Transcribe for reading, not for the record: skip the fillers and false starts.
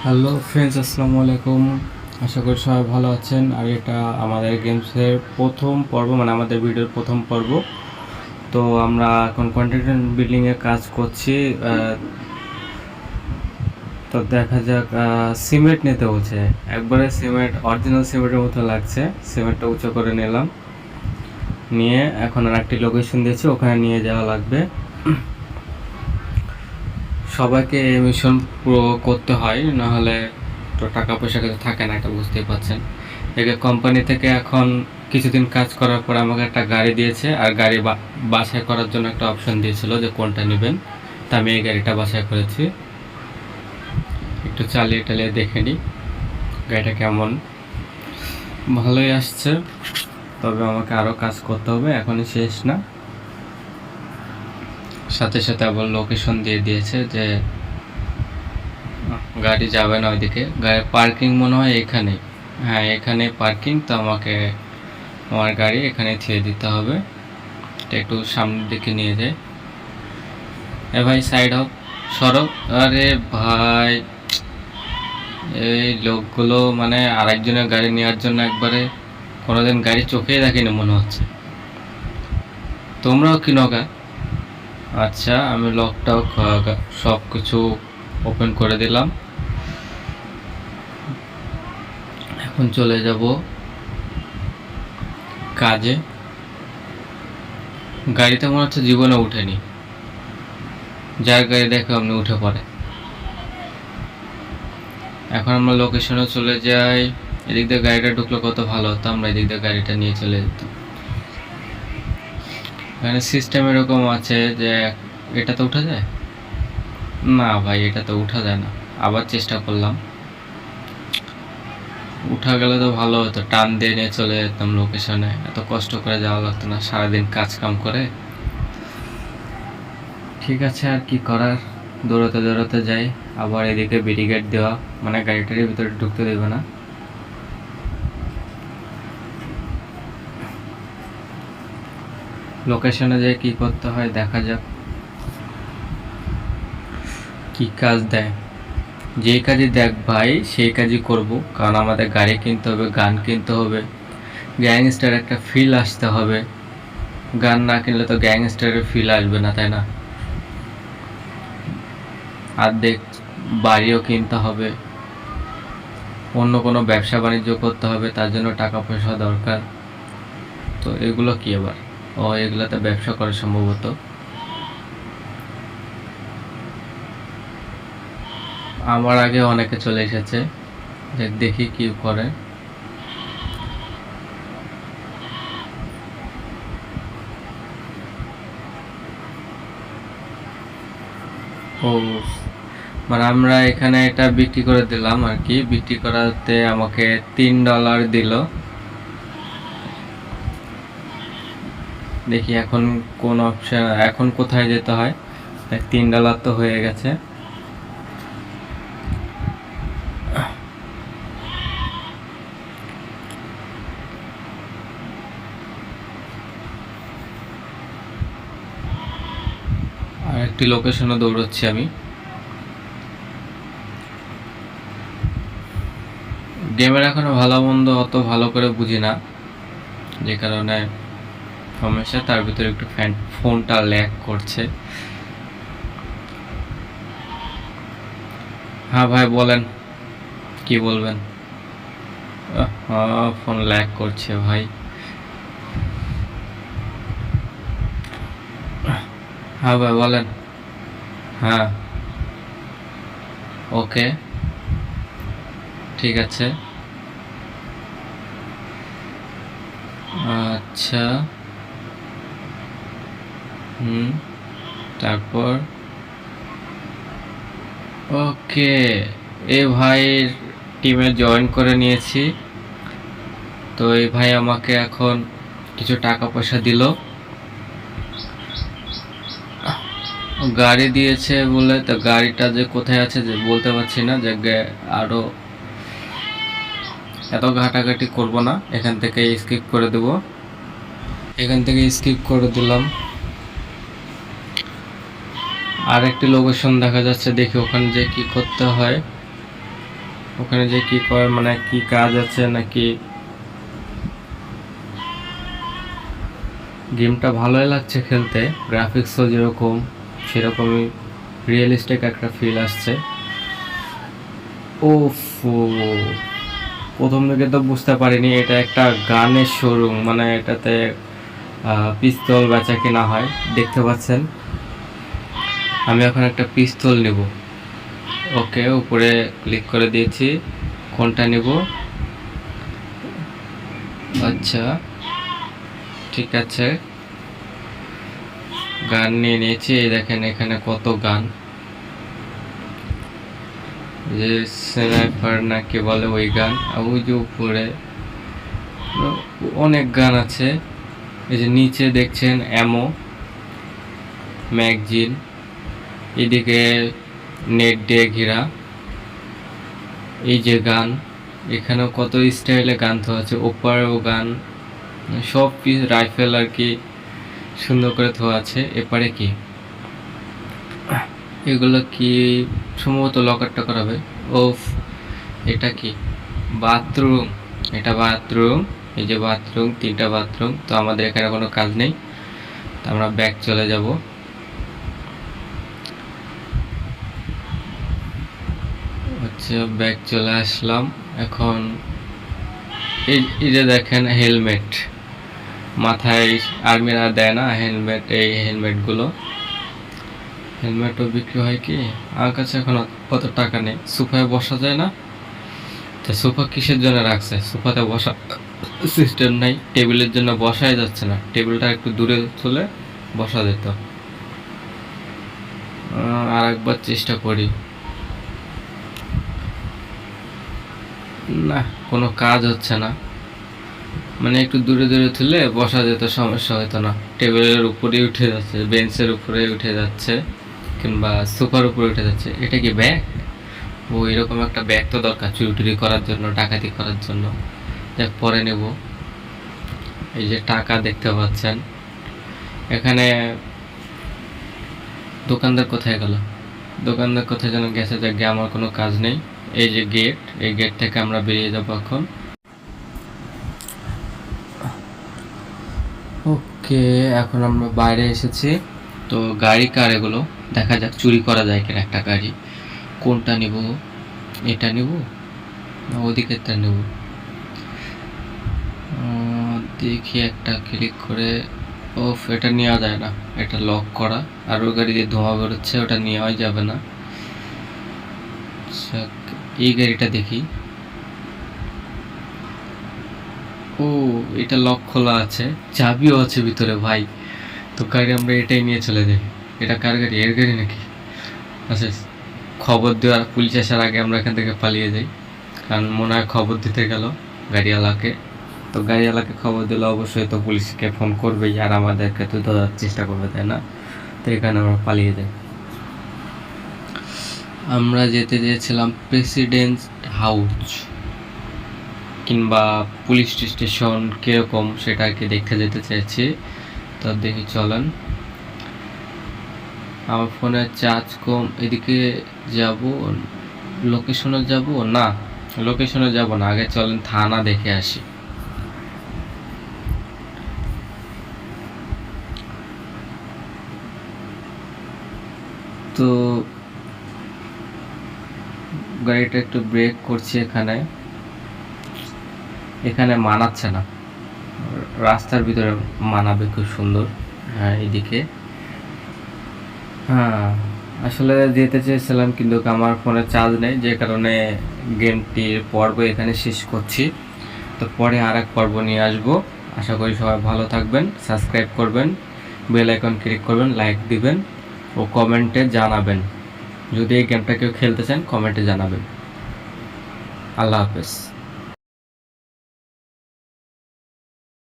Hello friends, আসসালামু আলাইকুম। আশা করি সবাই ভালো আছেন। আর এটা আমাদের গেমসের প্রথম পর্ব, মানে আমাদের ভিডিওর প্রথম পর্ব। তো আমরা এখন কন্টেন্ট বিল্ডিংয়ে কাজ করছি। তো দেখা যাক। সিমেন্ট নিতে হচ্ছে, একবারে সিমেন্ট অরিজিনাল সিমেন্টের মতো লাগছে। সিমেন্টটা উঁচু করে নিলাম, নিয়ে এখন আর একটি লোকেশন দিয়েছি, ওখানে নিয়ে যাওয়া লাগবে। সবাইকে এই মিশন পুরো করতে হয়, নাহলে তো টাকা পয়সা কিছু থাকে না, এটা বুঝতেই পারছেন। একে কোম্পানি থেকে এখন কিছুদিন কাজ করার পর আমাকে একটা গাড়ি দিয়েছে, আর গাড়ি বাছাই করার জন্য একটা অপশন দিয়েছিল যে কোনটা নেবেন। তা আমি এই গাড়িটা বাছাই করেছি। একটু চালিয়ে টালিয়ে দেখে নিই গাড়িটা কেমন। ভালোই আসছে, তবে আমাকে আরও কাজ করতে হবে, এখনই শেষ না। সাথে সাথে আবার লোকেশন দিয়ে দিয়েছে যে গাড়ি যাবে না ওইদিকে, গাড়ির পার্কিং মনে হয় এখানে। হ্যাঁ, এখানে পার্কিং। তো আমাকে আমার গাড়ি এখানে থুয়ে দিতে হবে। এটা একটু সামনের দিকে নিয়ে যায়। এ ভাই সাইড হোক, সরব। আরে ভাই, এই লোকগুলো মানে আরেকজনের গাড়ি নেওয়ার জন্য একবারে কোনোদিন গাড়ি চোখেই দেখিনি মনে হচ্ছে। তোমরাও কিনো গা। আচ্ছা, আমি লকটাও সব কিছু ওপেন করে দিলাম। এখন চলে যাব কাজে। গাড়িতে মনে হচ্ছে জীবনে উঠেনি, যার গাড়ি দেখে আপনি উঠে পড়ে। এখন আমরা লোকেশনে চলে যাই। এদিক দিয়ে গাড়িটা ঢুকলে কত ভালো হতো, আমরা এদিক দিয়ে গাড়িটা নিয়ে চলে যেতাম। এখানে সিস্টেম এরকম আছে যে এটা তো উঠা যায় না। ভাই, এটা তো উঠা যায় না। আবার চেষ্টা করলাম, উঠা গেলে তো ভালো হতো, টান দিয়ে নিয়ে চলে যেতাম লোকেশনে, এত কষ্ট করে যাওয়া লাগতো না সারাদিন কাজ কাম করে। ঠিক আছে, আর কি করার, দৌড়াতে দৌড়াতে যাই। আবার এদিকে ব্যারিকেড দেওয়া, মানে গাড়িটার ভিতরে ঢুকতে দেবে না। লোকেশনে যেয়ে কি করতে হয় দেখা যাক, কি কাজ দেয়। যেই কাজই দেখ ভাই, সেই কাজই করব, কারণ আমাদের গাড়ি কিনতে হবে, গান কিনতে হবে, গ্যাংস্টার একটা ফিল আসতে হবে। গান না কিনলে তো গ্যাংস্টারের ফিল আসবে না, তাই না? আর দেখ, বাড়িও কিনতে হবে, অন্য কোনো ব্যবসা বাণিজ্য করতে হবে, তার জন্য টাকা পয়সা দরকার। তো এগুলো কি আবার, এগুলাতে ব্যবসা করে সম্ভবত। আমার আগে অনেকে চলে এসেছে, দেখি কি করে। ও, মানে আমরা এখানে এটা বিক্রি করে দিলাম আর কি। বিক্রি করাতে আমাকে $3 দিল। দেখি এখন কোন অপশন, এখন কোথায় যেতে হয়। $3 তো হয়ে গেছে। আর একটি লোকেশনে দৌড়চ্ছি আমি। গেমের এখনো ভালো মন্দ অত ভালো করে বুঝি না, যে কারণে সমস্যা। তার ভিতরে একটু ফোনটা ল্যাগ করছে। হ্যাঁ ভাই, বলেন, কি বলবেন? ফোন ল্যাগ করছে ভাই। হ্যাঁ ভাই, বলেন। হ্যাঁ, ওকে, ঠিক আছে। আচ্ছা, তারপর ওকে, এই ভাইয়ের টিমে জয়েন করে নিয়েছি। তো এই ভাই আমাকে এখন কিছু টাকা পয়সা দিল, গাড়ি দিয়েছে বলে। তো গাড়িটা যে কোথায় আছে যে বলতে পারছি না, যে আরো এত ঘাটাঘাটি করব না, এখান থেকে স্কিপ করে দেব। এখান থেকে স্কিপ করে দিলাম। আর একটি লোকেশন দেখা যাচ্ছে, দেখি ওখানে যে কি করতে হয়। ওখানে যে কি করে, মানে কি কাজ আছে নাকি। গেমটা ভালোই লাগছে খেলতে, গ্রাফিক্সও যেরকম সেরকমই রিয়েলিস্টিক একটা ফিল আসছে। ওফ, প্রথম দিকে তো বুঝতে পারিনি এটা একটা গানের শোরুম, মানে এটাতে পিস্তল বেচা কিনা হয়। দেখতে পাচ্ছেন আমি এখন একটা পিস্তল নেব। ওকে, উপরে ক্লিক করে দিয়েছি, কোনটা নেব। আচ্ছা ঠিক আছে, গান নিয়ে নিয়েছি। এই দেখেন এখানে কত গান, যে স্নাইপার নাকি বলে ওই গান, আর ওই যে উপরে অনেক গান আছে। এই যে নিচে দেখছেন অ্যামো, ম্যাগজিন, এদিকে নেট দিয়ে ঘেরা। এই যে গান, এখানেও কত স্টাইলে গান তো আছে, ওপারেও গান, সব পিস রাইফেল আর কি সুন্দর করে ধোয়া আছে। এপারে কি এগুলো কি, সম্ভবত লকারটা করাবে। ওফ, এটা কি বাথরুম, এটা বাথরুম। এই যে বাথরুম, 3টা বাথরুম। তো আমাদের এখানে কোনো কাজ নেই, তো আমরা ব্যাক চলে যাব। আচ্ছা, ব্যাক চলে আসলাম। এখন এই যে দেখেন হেলমেট, মাথায় আর্মিরা দেয় না হেলমেট, এই হেলমেটগুলো, হেলমেটও বিক্রি হয় কি। আমার কাছে এখন অত টাকা নেই। সোফায় বসা যায় না, তো সোফা কিসের জন্য রাখছে, সোফাতে বসা সিস্টেম নাই, টেবিলের জন্য বসাই যাচ্ছে না। টেবিলটা একটু দূরে তুলে বসা যেত। আর একবার চেষ্টা করি, না কোনো কাজ হচ্ছে না। মানে একটু দূরে দূরে তুলে বসা যেত, সমস্যা হতো না। টেবিলের উপরেই উঠে যাচ্ছে, বেঞ্চের উপরে উঠে যাচ্ছে, কিংবা সোফার উপরে উঠে যাচ্ছে। এটা কি ব্যাগ? ও, এরকম একটা ব্যাগ তো দরকার চুরি টুরি করার জন্য, ডাকাতি করার জন্য। দেখ, পরে নেব। এই যে টাকা দেখতে পাচ্ছেন। এখানে দোকানদার কোথায় গেল, দোকানদার কোথায় যেন গেছে, যাকে আমার কোনো কাজ নেই। এই যে গেট, এই গেট থেকে আমরা বেরিয়ে যাবো এখন। ওকে, এখন আমরা বাইরে এসেছি। তো গাড়ি কার এগুলো, দেখা যাক চুরি করা যায় কিনা একটা গাড়ি। কোনটা নিব, এটা নিব না ওদিকেরটা নেব। দেখি একটা ক্লিক করে। ওফ, এটা নেওয়া যায় না, এটা লক করা। আর ওই গাড়ি দিয়ে ধোঁয়া বেরোচ্ছে, ওটা নেওয়াই যাবে না। আচ্ছা, এই গাড়িটা দেখি। ও, এটা লক খোলা আছে, চাবিও আছে ভিতরে ভাই। তো গাড়ি আমরা এটাই নিয়ে চলে যাই। এটা কার গাড়ি, এর গাড়ি নাকি? আচ্ছা, খবর দেওয়ার, পুলিশ আসার আগে আমরা এখান থেকে পালিয়ে যাই, কারণ মনে হয় খবর দিতে গেল গাড়িওয়ালাকে। তো গাড়িওয়ালাকে খবর দিলে অবশ্যই তো পুলিশকে ফোন করবেই, আর আমাদেরকে তো ধরার চেষ্টা করবে, তাই না? তো এখানে আমরা পালিয়ে যাই। আমরা যেতে চেয়েছিলাম প্রেসিডেন্ট হাউস কিংবা পুলিশ স্টেশন, কীরকম সেটা আর কি দেখতে যেতে চেয়েছি। তো দেখি চলেন, আমার ফোনের চার্জ কম। এদিকে যাব, লোকেশনে যাব না, লোকেশনে যাব না, আগে চলেন থানা দেখে আসি। তো গাড়িটা একটু ব্রেক করছি, এখানে মানাচ্ছে না, রাস্তার ভিতরে মানাবে খুব সুন্দর। হ্যাঁ, এদিকে। হ্যাঁ, আসলে যেতে চেয়েছিলাম, কিন্তু আমার ফোনে চার্জ নেই, যে কারণে গেমটির পর্ব এখানে শেষ করছি। তো পরে আর এক পর্ব নিয়ে আসবো। আশা করি সবাই ভালো থাকবেন, সাবস্ক্রাইব করবেন, বেল আইকন ক্লিক করবেন, লাইক দিবেন ও কমেন্টে জানাবেন। যদি এই গেমটা কেউ খেলতে চান কমেন্টে জানাবেন। আল্লাহ হাফেজ।